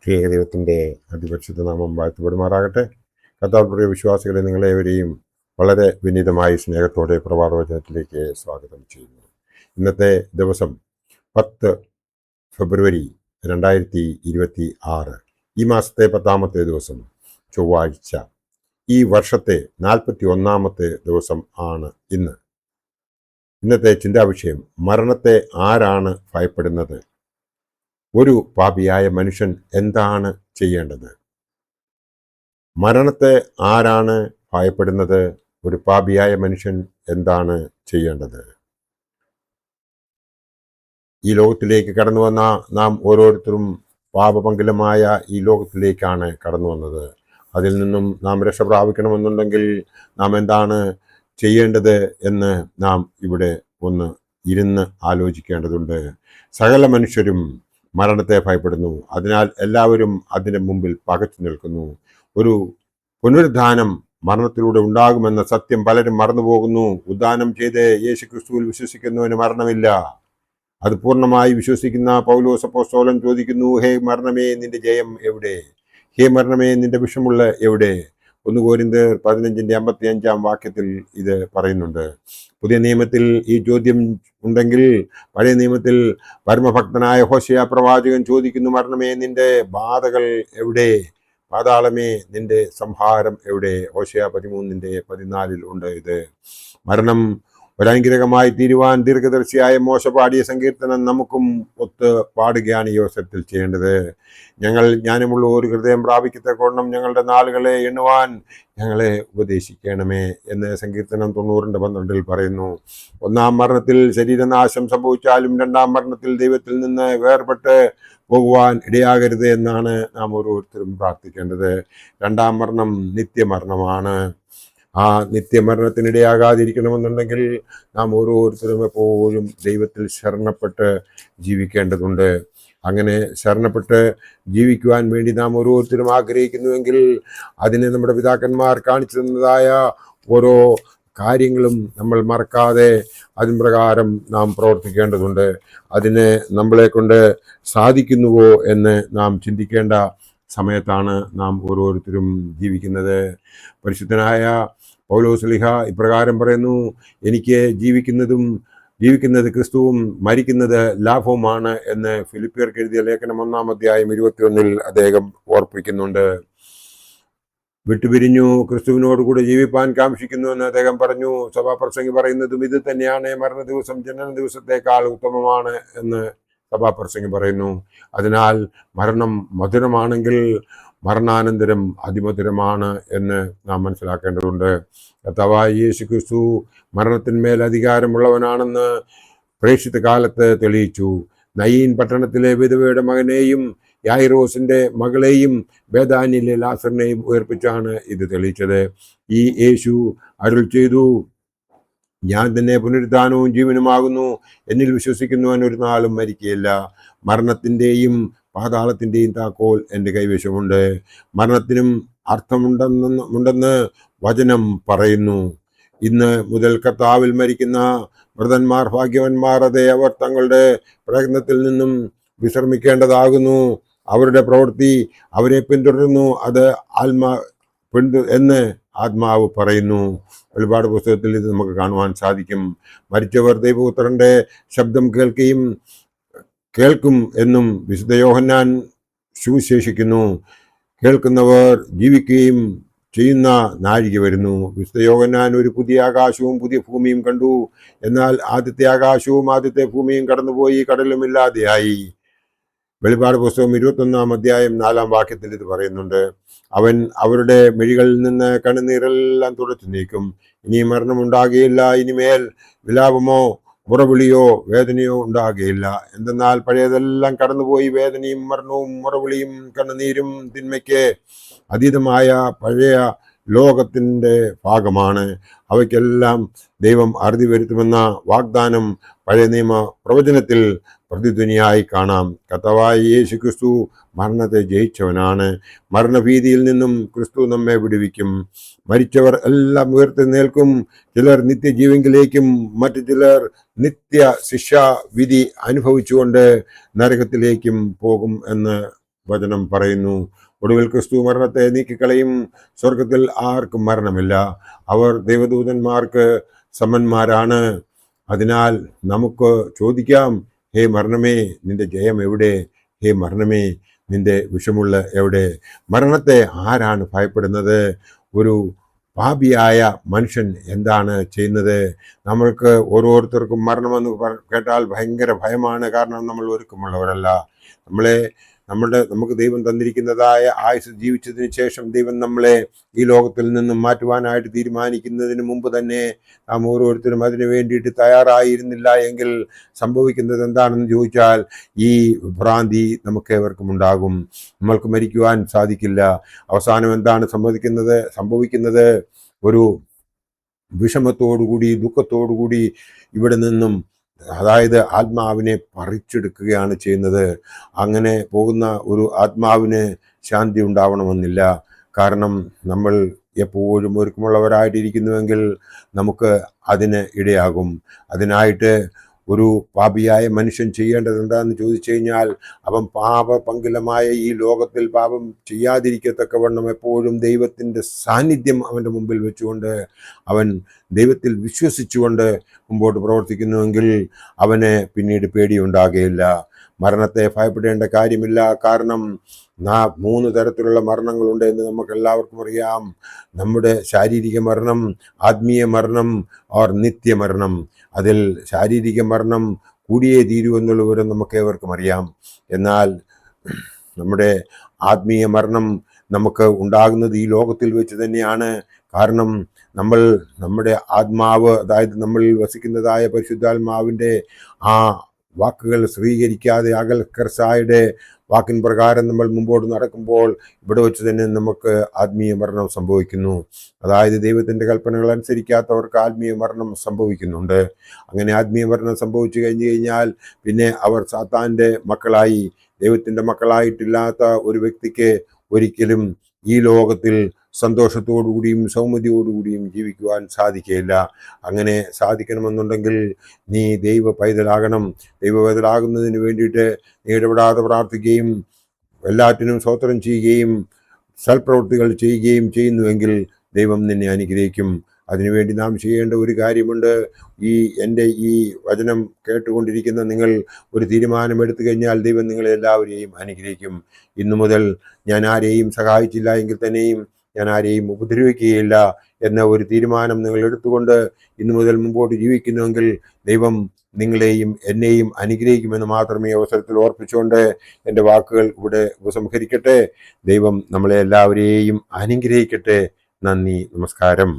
ദൈവത്തിൻ്റെ അതിപരിശുദ്ധ നാമം വാഴ്ത്തപ്പെടുമാറാകട്ടെ. കർത്താവിന്റെ വിശ്വാസികളെ, നിങ്ങളേവരെയും വളരെ വിനീതമായി സ്നേഹത്തോടെ പ്രഭാതവചനത്തിലേക്ക് സ്വാഗതം ചെയ്യുന്നു. ഇന്നത്തെ ദിവസം 10 ഫെബ്രുവരി 2026, ഈ മാസത്തെ 10ാമത്തെ ദിവസം, ചൊവ്വാഴ്ച. ഈ വർഷത്തെ 41ാമത്തെ ദിവസം ആണ് ഇന്ന്. ഇന്നത്തെ ചിന്താവിഷയം: മരണത്തെ ആരാണ് ഭയപ്പെടുന്നത്? ഒരു പാപിയായ മനുഷ്യൻ എന്താണ് ചെയ്യേണ്ടത്? മരണത്തെ ആരാണ് ഭയപ്പെടുന്നത്? ഒരു പാപിയായ മനുഷ്യൻ എന്താണ് ചെയ്യേണ്ടത്? ഈ ലോകത്തിലേക്ക് കടന്നു വന്ന നാം ഓരോരുത്തരും പാപമംഗലമായ ഈ ലോകത്തിലേക്കാണ് കടന്നു വന്നത്. അതിൽ നിന്നും നാം രക്ഷ പ്രാപിക്കണമെന്നുണ്ടെങ്കിൽ നാം എന്താണ് ചെയ്യേണ്ടത് എന്ന് നാം ഇവിടെ ഒന്ന് ഇരുന്ന് ആലോചിക്കേണ്ടതുണ്ട്. സകല മനുഷ്യരും മരണത്തെ ഭയപ്പെടുന്നു. അതിനാൽ എല്ലാവരും അതിൻ്റെ മുമ്പിൽ പകച്ചു നിൽക്കുന്നു. ഒരു പുനരുദ്ധാനം മരണത്തിലൂടെ ഉണ്ടാകുമെന്ന സത്യം പലരും മറന്നുപോകുന്നു. ഉദ്ധാനം ചെയ്ത് യേശു ക്രിസ്തുവിൽ വിശ്വസിക്കുന്നവന് മരണമില്ല. അത് പൂർണ്ണമായി വിശ്വസിക്കുന്ന പൗലോസ് അപ്പോസ്തലൻ ചോദിക്കുന്നു: ഹേ മരണമേ, നിന്റെ ജയം എവിടെ? ഹേ മരണമേ, നിന്റെ വിഷമുള്ള എവിടെ? 1 കൊരിന്ത്യർ 15:55 ഇത് പറയുന്നുണ്ട്. പുതിയ നിയമത്തിൽ ഈ ചോദ്യം ഉണ്ടെങ്കിൽ പഴയ നിയമത്തിൽ പരമഭക്തനായ ഹോശേയ പ്രവാചകൻ ചോദിക്കുന്നു: മരണമേ, നിന്റെ ബാധകൾ എവിടെ? പാതാളമേ, നിന്റെ സംഹാരം എവിടെ? ഹോശേയ 13:14 ഉണ്ട് ഇത്. മരണം ഒരനുഗ്രഹമായി തീരുവാൻ ദീർഘദർശിയായ മോശ പാടിയ സങ്കീർത്തനം നമുക്കും ഒത്ത് പാടുകയാണ് ഈ അവസരത്തിൽ ചെയ്യേണ്ടത്. ഞങ്ങൾ ജ്ഞാനമുള്ള ഒരു ഹൃദയം പ്രാപിക്കത്തക്കവണ്ണം ഞങ്ങളുടെ നാളുകളെ എണ്ണുവാൻ ഞങ്ങളെ ഉപദേശിക്കണമേ എന്ന് സങ്കീർത്തനം 90:12 പറയുന്നു. 1-ാം മരണത്തിൽ ശരീരനാശം സംഭവിച്ചാലും 2-ാം മരണത്തിൽ ദൈവത്തിൽ നിന്ന് വേർപെട്ട് പോകുവാൻ ഇടയാകരുത് എന്നാണ് നാം ഓരോരുത്തരും പ്രാർത്ഥിക്കേണ്ടത്. 2-ാം മരണം നിത്യമരണമാണ്. ആ നിത്യമരണത്തിനിടയാകാതിരിക്കണമെന്നുണ്ടെങ്കിൽ നാം ഓരോരുത്തരും എപ്പോഴും ദൈവത്തിൽ ശരണപ്പെട്ട് ജീവിക്കേണ്ടതുണ്ട്. അങ്ങനെ ശരണപ്പെട്ട് ജീവിക്കുവാൻ വേണ്ടി നാം ഓരോരുത്തരും ആഗ്രഹിക്കുന്നുവെങ്കിൽ അതിന് നമ്മുടെ പിതാക്കന്മാർ കാണിച്ചു തന്നതായ ഓരോ കാര്യങ്ങളും നമ്മൾ മറക്കാതെ അതിൻ പ്രകാരം നാം പ്രവർത്തിക്കേണ്ടതുണ്ട്. അതിന് നമ്മളെ കൊണ്ട് സാധിക്കുന്നുവോ എന്ന് നാം ചിന്തിക്കേണ്ട സമയത്താണ് നാം ഓരോരുത്തരും ജീവിക്കുന്നത്. പരിശുദ്ധനായ പൗലോസ്ലീഹ ഇപ്രകാരം പറയുന്നു: എനിക്ക് ജീവിക്കുന്നത് ക്രിസ്തുവും മരിക്കുന്നത് ലാഭവുമാണ് എന്ന് ഫിലിപ്പിയർക്ക് എഴുതിയ ലേഖനം 1-ാം അധ്യായം 21 അദ്ദേഹം ഓർപ്പിക്കുന്നുണ്ട്. വിട്ടുപിരിഞ്ഞു ക്രിസ്തുവിനോടുകൂടി ജീവിപ്പാൻ കാംക്ഷിക്കുന്നു എന്ന് അദ്ദേഹം പറഞ്ഞു. സഭാപ്രസംഗി പറയുന്നതും ഇത് തന്നെയാണ്. മരണ ദിവസം ജനന ദിവസത്തേക്കാൾ ഉത്തമമാണ് എന്ന് സഭാപ്രസംഗി പറയുന്നു. അതിനാൽ മരണം മധുരമാണെങ്കിൽ മരണാനന്തരം അതിമധുരമാണ് എന്ന് നാം മനസ്സിലാക്കേണ്ടതുണ്ട്. കർത്താവായ യേശു ക്രിസ്തു മരണത്തിന്മേൽ അധികാരമുള്ളവനാണെന്ന് പ്രേക്ഷിത കാലത്ത് തെളിയിച്ചു. നയീൻ പട്ടണത്തിലെ വിധവയുടെ മകനെയും യായിറോസിന്റെ മകളെയും ബേഥാനിയിലെ ലാസറിനെയും ഉയർപ്പിച്ചാണ് ഇത് തെളിയിച്ചത്. ഈ യേശു അരുൾ ചെയ്തു: ഞാൻ തന്നെ പുനരുദ്ധാനവും ജീവനുമാകുന്നു. എന്നിൽ വിശ്വസിക്കുന്നവൻ ഒരു നാളും മരിക്കുകയില്ല. മരണത്തിൻ്റെയും പാതാളത്തിൻ്റെയും താക്കോൽ എൻ്റെ കൈവശമുണ്ട്. മരണത്തിനും അർത്ഥമുണ്ടെന്ന് വചനം പറയുന്നു. ഇന്ന് മുതൽ കർത്താവിൽ മരിക്കുന്ന മൃതന്മാർ ഭാഗ്യവന്മാർ. അതേ, അവർ തങ്ങളുടെ പ്രയത്നത്തിൽ നിന്നും വിശ്രമിക്കേണ്ടതാകുന്നു. അവരുടെ പ്രവൃത്തി അവരെ പിന്തുടരുന്നു. അത് എന്ന് ആത്മാവ് പറയുന്നു. വെളിപാട് പുസ്തകത്തിൽ ഇത് നമുക്ക് കാണുവാൻ സാധിക്കും. മരിച്ചവർ ദൈവപുത്രന്റെ ശബ്ദം കേൾക്കും എന്നും വിശുദ്ധ യോഹന്നാൻ സുവിശേഷിക്കുന്നു. കേൾക്കുന്നവർ ജീവിക്കുകയും ചെയ്യുന്ന നാഴിക വരുന്നു. വിശുദ്ധ യോഹന്നാൻ ഒരു പുതിയ ആകാശവും പുതിയ ഭൂമിയും കണ്ടു. എന്നാൽ ആദ്യത്തെ ആകാശവും ആദ്യത്തെ ഭൂമിയും കടന്നുപോയി, കടലുമില്ലാതെയായി. വെളിപാട് പുസ്തകം 21-ാം അധ്യായം 4-ാം വാക്യത്തിൽ ഇത് പറയുന്നുണ്ട്. അവൻ അവരുടെ മിഴികളിൽ നിന്ന് കണ്ണുനീരെല്ലാം തുടച്ചു നീക്കും. ഇനി മരണമുണ്ടാകുകയില്ല. ഇനിമേൽ വിലാപമോ മുറവിളിയോ വേദനയോ ഉണ്ടാകുകയില്ല. എന്തെന്നാൽ പഴയതെല്ലാം കടന്നുപോയി. വേദനയും മരണവും മുറവിളിയും കണ്ണുനീരും തിന്മയ്ക്ക് അതീതമായ പഴയ ലോകത്തിൻ്റെ ഭാഗമാണ്. അവയ്ക്കെല്ലാം ദൈവം അറുതി വരുത്തുമെന്ന വാഗ്ദാനം പഴയ നിയമ പ്രവചനത്തിൽ പ്രതിധ്വനിയായി കാണാം. കർത്താവായ യേശു ക്രിസ്തു മരണത്തെ ജയിച്ചവനാണ്. മരണഭീതിയിൽ നിന്നും ക്രിസ്തു നമ്മെ വിടുവിക്കും. മരിച്ചവർ എല്ലാം ഉയർത്തെഴുന്നേൽക്കും. ചിലർ നിത്യജീവങ്കിലേക്കും മറ്റു ചിലർ നിത്യ ശിക്ഷാവിധി അനുഭവിച്ചുകൊണ്ട് നരകത്തിലേക്കും പോകും എന്ന് വചനം പറയുന്നു. ഒടുവിൽ ക്രിസ്തു മരണത്തെ നീക്കിക്കളയും. സ്വർഗത്തിൽ ആർക്കും മരണമില്ല. അവർ ദൈവദൂതന്മാർക്ക് സമന്മാരാണ്. അതിനാൽ നമുക്ക് ചോദിക്കാം, ഹേ മരണമേ, നിന്റെ ജയം എവിടെ? ഹേ മരണമേ, നിന്റെ വിഷമുള്ള എവിടെ? മരണത്തെ ആരാണ് ഭയപ്പെടുന്നത്? ഒരു പാപിയായ മനുഷ്യൻ എന്താണ് ചെയ്യുന്നത്? നമ്മൾക്ക് ഓരോരുത്തർക്കും മരണമെന്ന് കേട്ടാൽ ഭയങ്കര ഭയമാണ്. കാരണം നമ്മൾ ഒരുക്കമുള്ളവരല്ല. നമുക്ക് ദൈവം തന്നിരിക്കുന്നതായ ആയുസ് ജീവിച്ചതിന് ശേഷം ദൈവം നമ്മളെ ഈ ലോകത്തിൽ നിന്നും മാറ്റുവാനായിട്ട് തീരുമാനിക്കുന്നതിന് മുമ്പ് തന്നെ നാം ഓരോരുത്തരും അതിനു വേണ്ടിയിട്ട് തയ്യാറായിരുന്നില്ല എങ്കിൽ സംഭവിക്കുന്നത് എന്താണെന്ന് ചോദിച്ചാൽ ഈ ഭ്രാന്തി നമുക്കേവർക്കും ഉണ്ടാകും. നമ്മൾക്ക് മരിക്കുവാൻ സാധിക്കില്ല. അവസാനം എന്താണ് സംഭവിക്കുന്നത്? ഒരു വിഷമത്തോടുകൂടി, ദുഃഖത്തോടുകൂടി ഇവിടെ നിന്നും, അതായത് ആത്മാവിനെ പറിച്ചെടുക്കുകയാണ് ചെയ്യുന്നത്. അങ്ങനെ പോകുന്ന ഒരു ആത്മാവിന് ശാന്തി ഉണ്ടാവണമെന്നില്ല. കാരണം നമ്മൾ എപ്പോഴും ഒരുക്കമുള്ളവരായിട്ടിരിക്കുന്നുവെങ്കിൽ നമുക്ക് അതിന് ഇടയാകും. അതിനായിട്ട് ഒരു പാപിയായ മനുഷ്യൻ ചെയ്യേണ്ടത് എന്താണെന്ന് ചോദിച്ചു കഴിഞ്ഞാൽ, അവൻ പാപപങ്കിലമായ ഈ ലോകത്തിൽ പാപം ചെയ്യാതിരിക്കത്തക്കവണ്ണം എപ്പോഴും ദൈവത്തിൻ്റെ സാന്നിധ്യം അവൻ്റെ മുമ്പിൽ വെച്ചുകൊണ്ട് അവൻ ദൈവത്തിൽ വിശ്വസിച്ചുകൊണ്ട് മുമ്പോട്ട് പ്രവർത്തിക്കുന്നുവെങ്കിൽ അവന് പിന്നീട് പേടിയുണ്ടാകുകയില്ല. മരണത്തെ ഭയപ്പെടേണ്ട കാര്യമില്ല. കാരണം 3 തരത്തിലുള്ള മരണങ്ങളുണ്ട് എന്ന് നമുക്ക് എല്ലാവർക്കും അറിയാം. നമ്മുടെ ശാരീരിക മരണം, ആത്മീയ മരണം, ഓർ നിത്യമരണം. അതിൽ ശാരീരിക മരണം കൂടിയേ തീരൂ എന്നുള്ള വിവരം നമുക്ക് ഏവർക്കും അറിയാം. എന്നാൽ നമ്മുടെ ആത്മീയ മരണം നമുക്ക് ഉണ്ടാകുന്നത് ഈ ലോകത്തിൽ വെച്ച് തന്നെയാണ്. കാരണം നമ്മുടെ ആത്മാവ്, അതായത് നമ്മളിൽ വസിക്കുന്നതായ പരിശുദ്ധാത്മാവിൻ്റെ ആ വാക്കുകൾ സ്വീകരിക്കാതെ അകൽക്കർസായുടെ വാക്കിൻ പ്രകാരം നമ്മൾ മുമ്പോട്ട് നടക്കുമ്പോൾ ഇവിടെ വെച്ച് തന്നെ നമുക്ക് ആത്മീയ മരണം സംഭവിക്കുന്നു. അതായത് ദൈവത്തിൻ്റെ കൽപ്പനകൾ അനുസരിക്കാത്തവർക്ക് ആത്മീയ മരണം സംഭവിക്കുന്നുണ്ട്. അങ്ങനെ ആത്മീയ മരണം സംഭവിച്ചു കഴിഞ്ഞാൽ പിന്നെ അവർ സാത്താൻ്റെ മക്കളായി, ദൈവത്തിൻ്റെ മക്കളായിട്ടില്ലാത്ത ഒരു വ്യക്തിക്ക് ഒരിക്കലും ഈ ലോകത്തിൽ സന്തോഷത്തോടുകൂടിയും സൗമ്യതയോടുകൂടിയും ജീവിക്കുവാൻ സാധിക്കുകയില്ല. അങ്ങനെ സാധിക്കണമെന്നുണ്ടെങ്കിൽ നീ ദൈവ പൈതലാകണം. ദൈവ പൈതലാകുന്നതിന് വേണ്ടിയിട്ട് നീ ഇടപെടാതെ പ്രാർത്ഥിക്കുകയും എല്ലാറ്റിനും സ്തോത്രം ചെയ്യുകയും സൽപ്രവൃത്തികൾ ചെയ്യുകയും ചെയ്യുന്നുവെങ്കിൽ ദൈവം നിന്നെ അനുഗ്രഹിക്കും. അതിനുവേണ്ടി നാം ചെയ്യേണ്ട ഒരു കാര്യമുണ്ട്. എൻ്റെ ഈ വചനം കേട്ടുകൊണ്ടിരിക്കുന്ന നിങ്ങൾ ഒരു തീരുമാനം എടുത്തു കഴിഞ്ഞാൽ ദൈവം നിങ്ങളെ എല്ലാവരെയും അനുഗ്രഹിക്കും. ഇന്നു മുതൽ ഞാൻ ആരെയും സഹായിച്ചില്ല എങ്കിൽ തന്നെയും ഞാൻ ആരെയും ഉപദ്രവിക്കുകയില്ല എന്ന ഒരു തീരുമാനം നിങ്ങൾ എടുത്തുകൊണ്ട് ഇന്നു മുതൽ മുമ്പോട്ട് ജീവിക്കുന്നുവെങ്കിൽ ദൈവം നിങ്ങളെയും എന്നെയും അനുഗ്രഹിക്കുമെന്ന് മാത്രമേ അവസരത്തിൽ ഓർപ്പിച്ചുകൊണ്ട് എൻ്റെ വാക്കുകൾ ഇവിടെ ഉപസംഹരിക്കട്ടെ. ദൈവം നമ്മളെ എല്ലാവരെയും അനുഗ്രഹിക്കട്ടെ. നന്ദി, നമസ്കാരം.